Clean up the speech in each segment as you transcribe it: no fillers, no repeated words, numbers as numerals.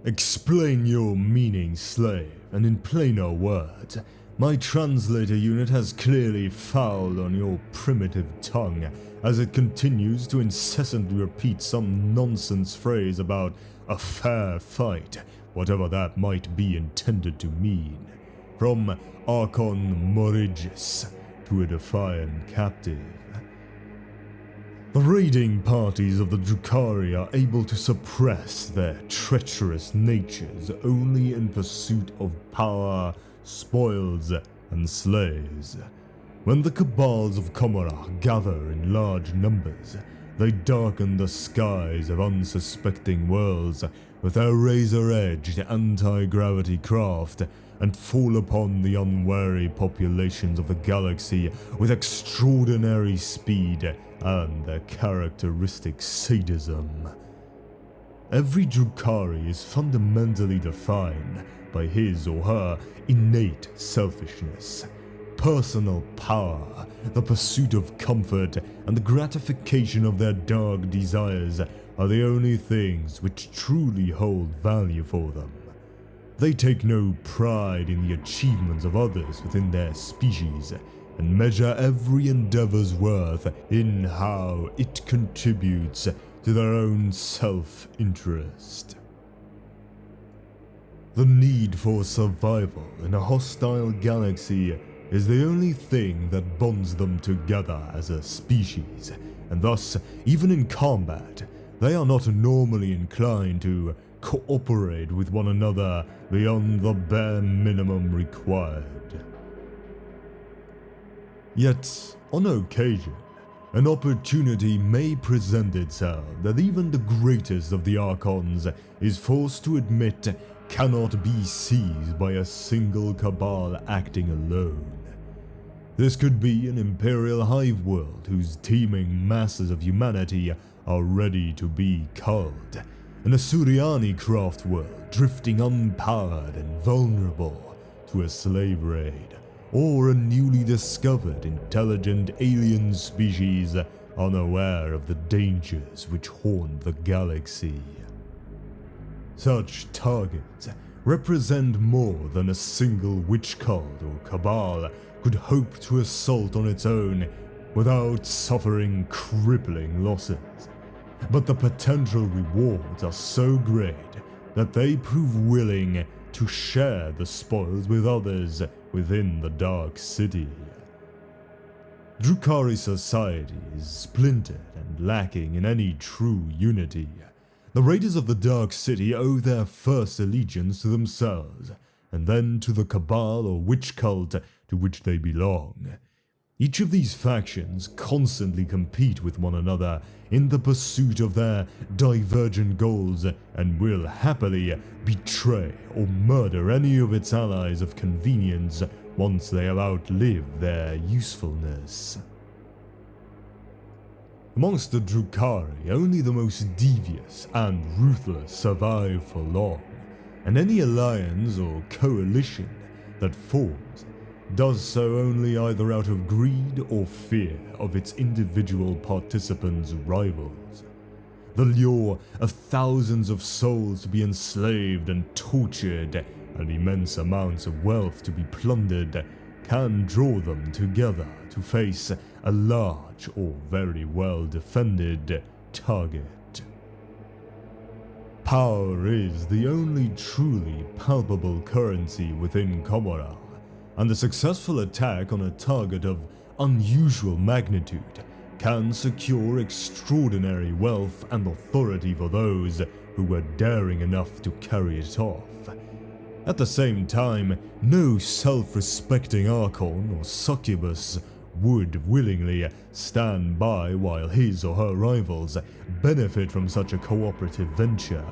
Explain your meaning, slave, and in plainer words, my translator unit has clearly fouled on your primitive tongue as it continues to incessantly repeat some nonsense phrase about a fair fight, whatever that might be intended to mean. From Archon Morigis to a defiant captive. The raiding parties of the Drukhari are able to suppress their treacherous natures only in pursuit of power, spoils, and slaves. When the cabals of Komorah gather in large numbers, they darken the skies of unsuspecting worlds with their razor-edged anti-gravity craft and fall upon the unwary populations of the galaxy with extraordinary speed and their characteristic sadism. Every Drukhari is fundamentally defined by his or her innate selfishness. Personal power, the pursuit of comfort, and the gratification of their dark desires are the only things which truly hold value for them. They take no pride in the achievements of others within their species, and measure every endeavor's worth in how it contributes to their own self-interest. The need for survival in a hostile galaxy is the only thing that bonds them together as a species, and thus, even in combat, they are not normally inclined to cooperate with one another beyond the bare minimum required. Yet, on occasion, an opportunity may present itself that even the greatest of the Archons is forced to admit cannot be seized by a single cabal acting alone. This could be an Imperial hive world whose teeming masses of humanity are ready to be culled, an Asuriani craft world drifting unpowered and vulnerable to a slave raid, or a newly discovered intelligent alien species unaware of the dangers which haunt the galaxy. Such targets represent more than a single witch cult or cabal could hope to assault on its own without suffering crippling losses. But the potential rewards are so great that they prove willing to share the spoils with others within the Dark City. Drukhari society is splintered and lacking in any true unity. The raiders of the Dark City owe their first allegiance to themselves, and then to the cabal or witch cult to which they belong. Each of these factions constantly compete with one another in the pursuit of their divergent goals and will happily betray or murder any of its allies of convenience once they have outlived their usefulness. Amongst the Drukhari, only the most devious and ruthless survive for long, and any alliance or coalition that forms does so only either out of greed or fear of its individual participants' rivals. The lure of thousands of souls to be enslaved and tortured, and immense amounts of wealth to be plundered, can draw them together to face a large or very well defended target. Power is the only truly palpable currency within Komorah, and a successful attack on a target of unusual magnitude can secure extraordinary wealth and authority for those who were daring enough to carry it off. At the same time, no self-respecting Archon or succubus would willingly stand by while his or her rivals benefit from such a cooperative venture.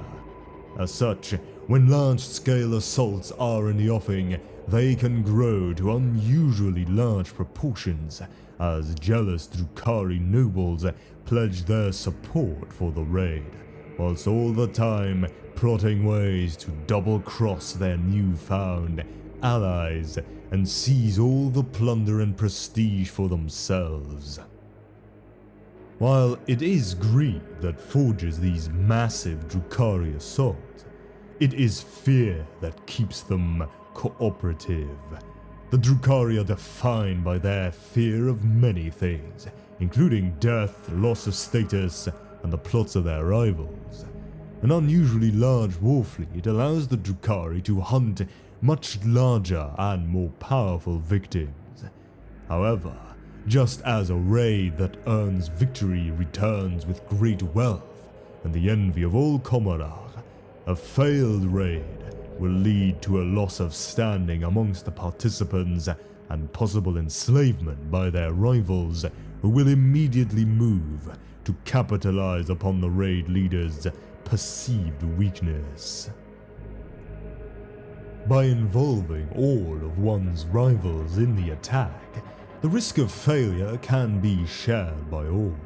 As such, when large-scale assaults are in the offing, they can grow to unusually large proportions as jealous Drukhari nobles pledge their support for the raid, whilst all the time plotting ways to double-cross their newfound allies and seize all the plunder and prestige for themselves. While it is greed that forges these massive Drukhari assaults, It is fear that keeps them cooperative. The Drukhari are defined by their fear of many things, including death, loss of status, and the plots of their rivals. An unusually large war fleet allows the Drukhari to hunt much larger and more powerful victims. However, just as a raid that earns victory returns with great wealth and the envy of all Commodore, a failed raid will lead to a loss of standing amongst the participants and possible enslavement by their rivals, who will immediately move to capitalize upon the raid leader's perceived weakness. By involving all of one's rivals in the attack, the risk of failure can be shared by all.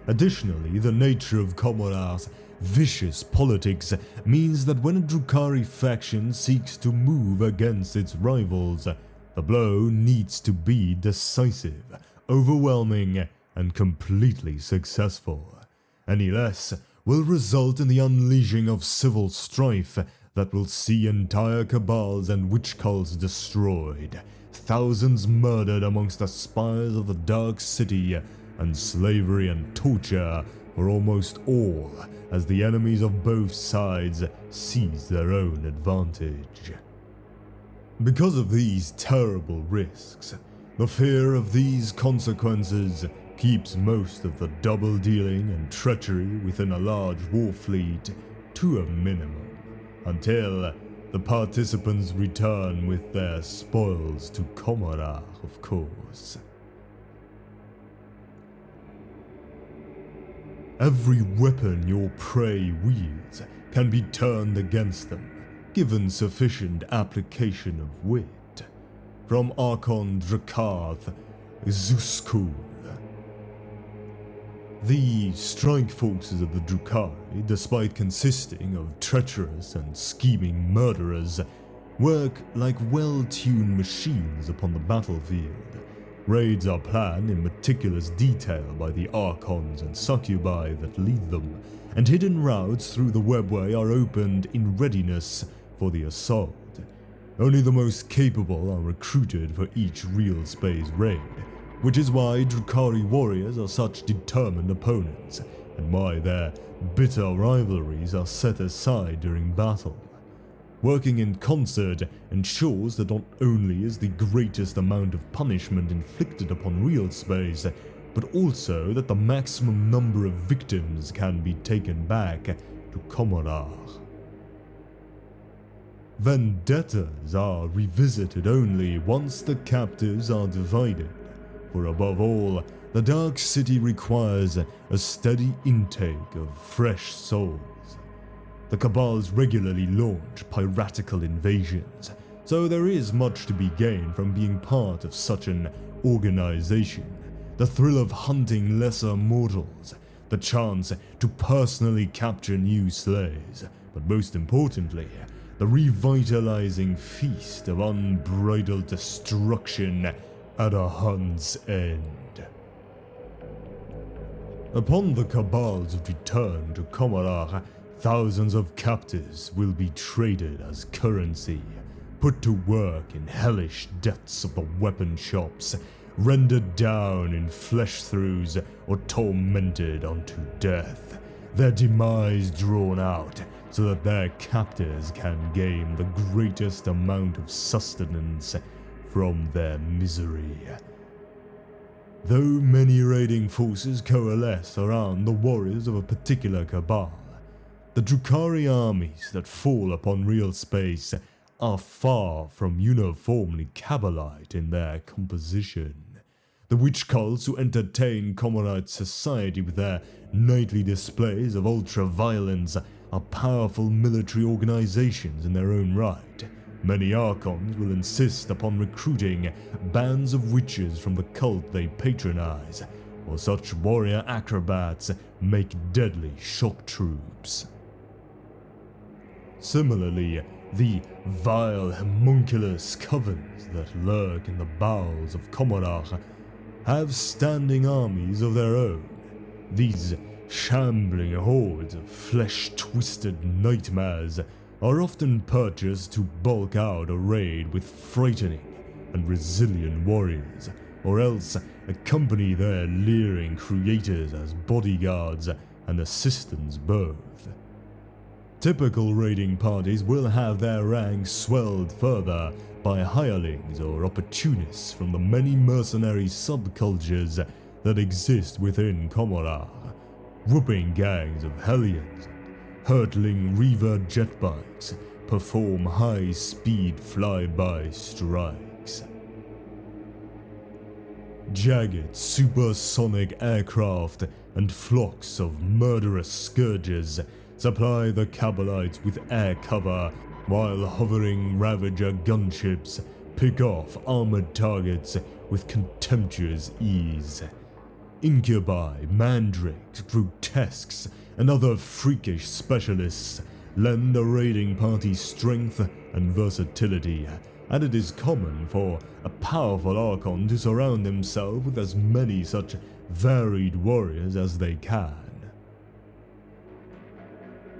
Additionally, the nature of Commodore's vicious politics means that when a Drukhari faction seeks to move against its rivals, the blow needs to be decisive, overwhelming, and completely successful. Any less will result in the unleashing of civil strife that will see entire cabals and witch cults destroyed, thousands murdered amongst the spires of the Dark City, and slavery and torture for almost all as the enemies of both sides seize their own advantage. Because of these terrible risks, the fear of these consequences keeps most of the double dealing and treachery within a large war fleet to a minimum, until the participants return with their spoils to Commodore, of course. Every weapon your prey wields can be turned against them, given sufficient application of wit. From Archon Drakarth Zuskul. The strike forces of the Drukhari, despite consisting of treacherous and scheming murderers, work like well-tuned machines upon the battlefield. Raids are planned in meticulous detail by the Archons and Succubi that lead them, and hidden routes through the webway are opened in readiness for the assault. Only the most capable are recruited for each real space raid, which is why Drukhari warriors are such determined opponents, and why their bitter rivalries are set aside during battle. Working in concert ensures that not only is the greatest amount of punishment inflicted upon real space, but also that the maximum number of victims can be taken back to Commodore. Vendettas are revisited only once the captives are divided, for above all, the Dark City requires a steady intake of fresh souls. The Cabals regularly launch piratical invasions, so there is much to be gained from being part of such an organization. The thrill of hunting lesser mortals, the chance to personally capture new slaves, but most importantly, the revitalizing feast of unbridled destruction at a hunt's end. Upon the Cabal's return to Commodore, thousands of captives will be traded as currency, put to work in hellish depths of the weapon shops, rendered down in flesh-throughs, or tormented unto death, their demise drawn out so that their captors can gain the greatest amount of sustenance from their misery. Though many raiding forces coalesce around the warriors of a particular cabal, the Drukhari armies that fall upon real space are far from uniformly Kabbalite in their composition. The witch cults who entertain Commodite society with their nightly displays of ultra-violence are powerful military organizations in their own right. Many Archons will insist upon recruiting bands of witches from the cult they patronize, or such warrior acrobats make deadly shock troops. Similarly, the vile homunculus covens that lurk in the bowels of Commodore have standing armies of their own. These shambling hordes of flesh-twisted nightmares are often purchased to bulk out a raid with frightening and resilient warriors, or else accompany their leering creators as bodyguards and assistants both. Typical raiding parties will have their ranks swelled further by hirelings or opportunists from the many mercenary subcultures that exist within Comorar, whooping gangs of hellions and hurtling reaver jetbikes perform high-speed flyby strikes. Jagged supersonic aircraft and flocks of murderous scourges supply the Kabbalites with air cover, while hovering Ravager gunships pick off armored targets with contemptuous ease. Incubi, mandrakes, grotesques, and other freakish specialists lend a raiding party strength and versatility, and it is common for a powerful Archon to surround himself with as many such varied warriors as they can.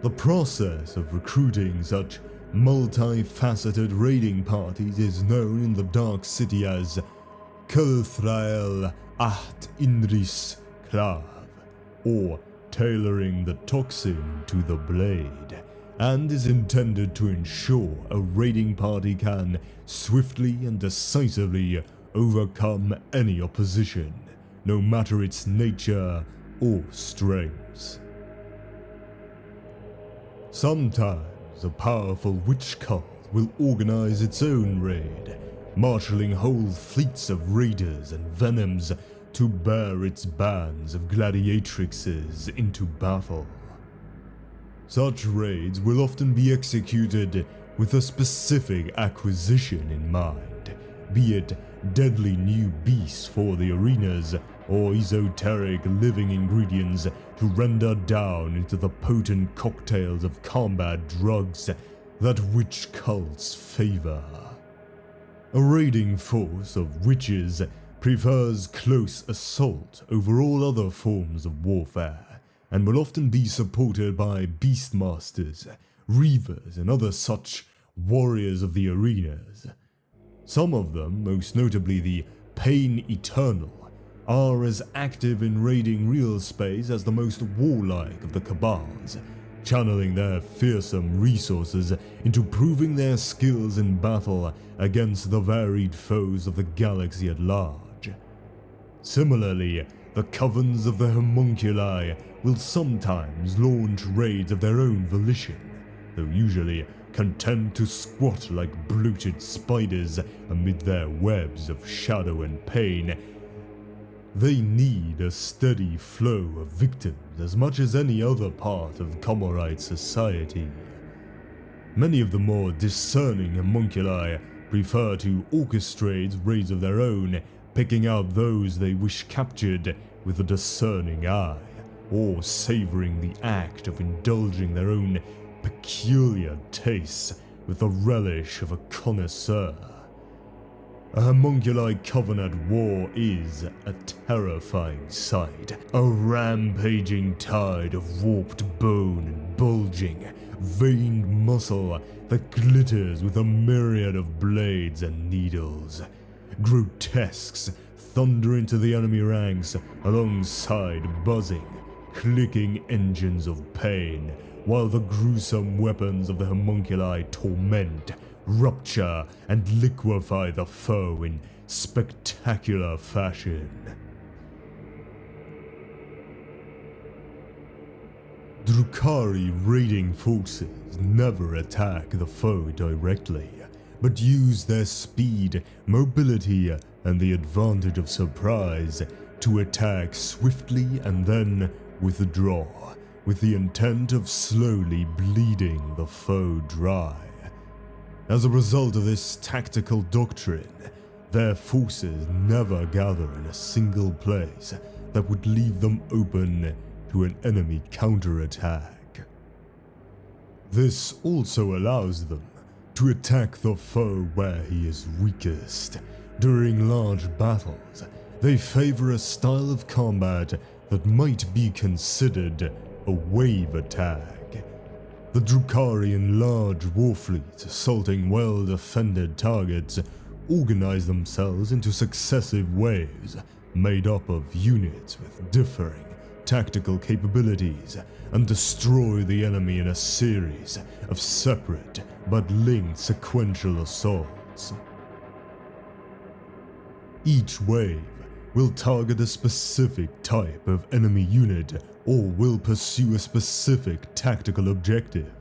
The process of recruiting such multifaceted raiding parties is known in the Dark City as Kulthrael Aht Indris Klav, or tailoring the toxin to the blade, and is intended to ensure a raiding party can swiftly and decisively overcome any opposition, no matter its nature or strengths. Sometimes a powerful witch cult will organize its own raid, marshalling whole fleets of raiders and venoms to bear its bands of gladiatrixes into battle. Such raids will often be executed with a specific acquisition in mind, be it deadly new beasts for the arenas or esoteric living ingredients to render down into the potent cocktails of combat drugs that witch cults favor. A raiding force of witches prefers close assault over all other forms of warfare, and will often be supported by beastmasters, reavers, and other such warriors of the arenas. Some of them, most notably the Pain Eternal, are as active in raiding real space as the most warlike of the cabals, channeling their fearsome resources into proving their skills in battle against the varied foes of the galaxy at large. Similarly, the covens of the homunculi will sometimes launch raids of their own volition, though usually content to squat like bloated spiders amid their webs of shadow and pain. They need a steady flow of victims as much as any other part of Comorite society. Many of the more discerning homunculi prefer to orchestrate raids of their own, picking out those they wish captured with a discerning eye, or savoring the act of indulging their own peculiar tastes with the relish of a connoisseur. A homunculi coven at war is a terrifying sight, a rampaging tide of warped bone and bulging, veined muscle that glitters with a myriad of blades and needles. Grotesques thunder into the enemy ranks alongside buzzing, clicking engines of pain, while the gruesome weapons of the homunculi torment, rupture, and liquefy the foe in spectacular fashion. Drukhari raiding forces never attack the foe directly, but use their speed, mobility, and the advantage of surprise to attack swiftly and then withdraw, with the intent of slowly bleeding the foe dry. As a result of this tactical doctrine, their forces never gather in a single place that would leave them open to an enemy counterattack. This also allows them to attack the foe where he is weakest. During large battles, they favor a style of combat that might be considered a wave attack. The Drukhari in large war fleets assaulting well-defended targets organize themselves into successive waves made up of units with differing tactical capabilities and destroy the enemy in a series of separate but linked sequential assaults. Each wave will target a specific type of enemy unit or will pursue a specific tactical objective,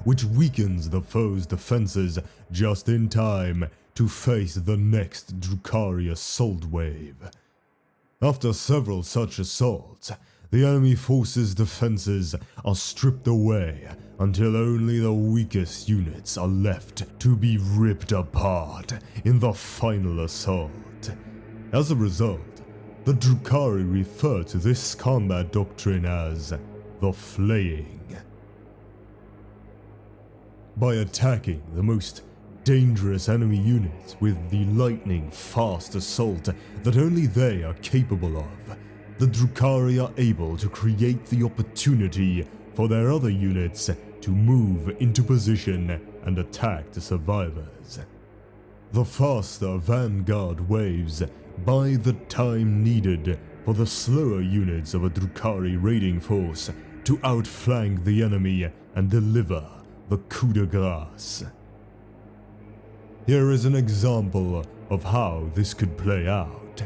which weakens the foe's defenses just in time to face the next Drukhari assault wave. After several such assaults, the enemy force's defenses are stripped away until only the weakest units are left to be ripped apart in the final assault. As a result, the Drukhari refer to this combat doctrine as the flaying. By attacking the most dangerous enemy units with the lightning-fast assault that only they are capable of, the Drukhari are able to create the opportunity for their other units to move into position and attack the survivors. The faster vanguard waves buy the time needed for the slower units of a Drukhari raiding force to outflank the enemy and deliver the coup de grace. Here is an example of how this could play out.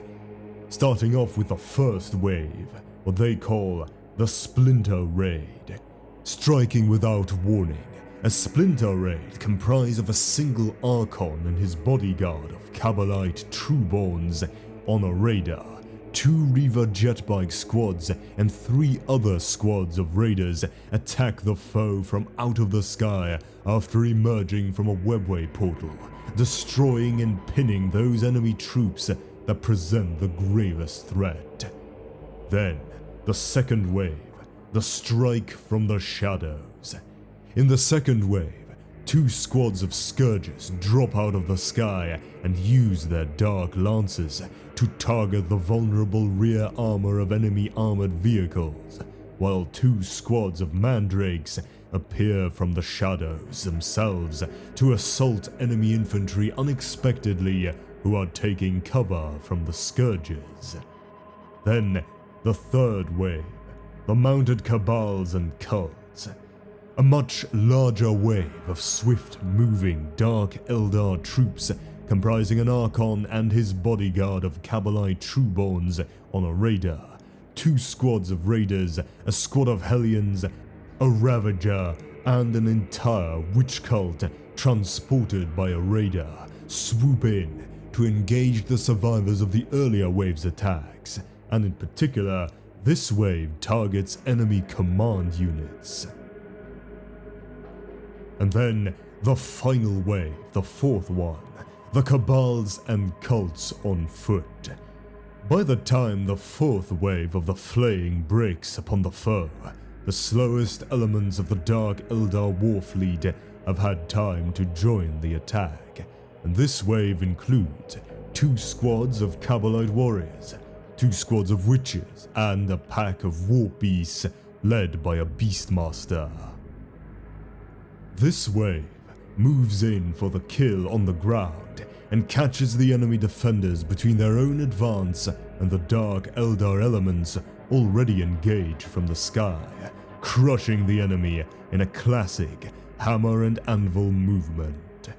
Starting off with the first wave, what they call the Splinter Raid. Striking without warning, a Splinter Raid comprised of a single Archon and his bodyguard of Kabbalite Trueborns on a radar, 2 Reaver jetbike squads and 3 other squads of raiders attack the foe from out of the sky after emerging from a webway portal, destroying and pinning those enemy troops that present the gravest threat. Then, the second wave, the Strike from the Shadows. In the second wave, 2 squads of Scourges drop out of the sky and use their dark lances to target the vulnerable rear armor of enemy armored vehicles, while 2 squads of Mandrakes appear from the shadows themselves to assault enemy infantry unexpectedly who are taking cover from the Scourges. Then, the third wave, the mounted Cabals and Cults. A much larger wave of swift-moving Dark Eldar troops comprising an Archon and his bodyguard of Kabbalite Trueborns on a radar, 2 squads of raiders, a squad of Hellions, a Ravager, and an entire witch cult transported by a radar swoop in to engage the survivors of the earlier wave's attacks, and in particular, this wave targets enemy command units. And then, the final wave, the fourth one, the Cabals and Cults on foot. By the time the fourth wave of the flaying breaks upon the foe, the slowest elements of the Dark Eldar war fleet have had time to join the attack, and this wave includes 2 squads of Kabbalite warriors, 2 squads of witches, and a pack of warp beasts led by a Beastmaster. This wave moves in for the kill on the ground and catches the enemy defenders between their own advance and the Dark Eldar elements already engaged from the sky, crushing the enemy in a classic hammer and anvil movement.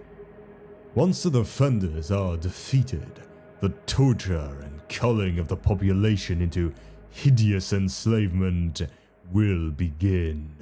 Once the defenders are defeated, the torture and culling of the population into hideous enslavement will begin.